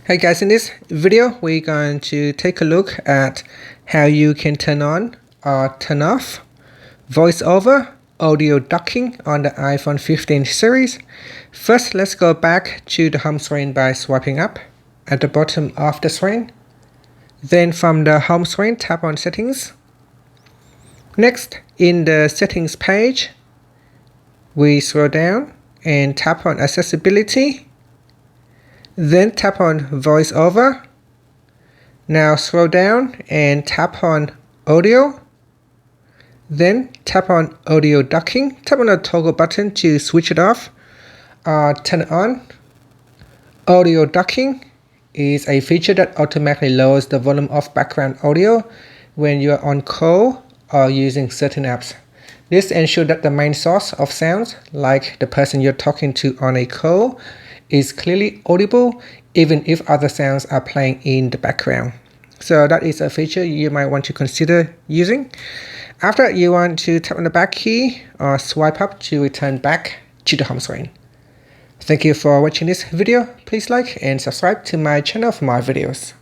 Hey guys, in this video we're going to take a look at how you can turn on or turn off VoiceOver Audio Ducking on the iPhone 15 series. First, let's go back to the home screen by swiping up at the bottom of the screen. Then from the home screen, tap on Settings. Next, in the Settings page, we scroll down and tap on Accessibility. Then tap on VoiceOver. Now scroll down and tap on Audio. Then tap on Audio Ducking. Tap on the toggle button to switch it off or turn it on. Audio Ducking is a feature that automatically lowers the volume of background audio when you are on call or using certain apps. This ensures that the main source of sounds, like the person you're talking to on a call, is clearly audible even if other sounds are playing in the background. So that is a feature you might want to consider using. After that, you want to tap on the back key or swipe up to return back to the home screen. Thank you for watching this video. Please like and subscribe to my channel for more videos.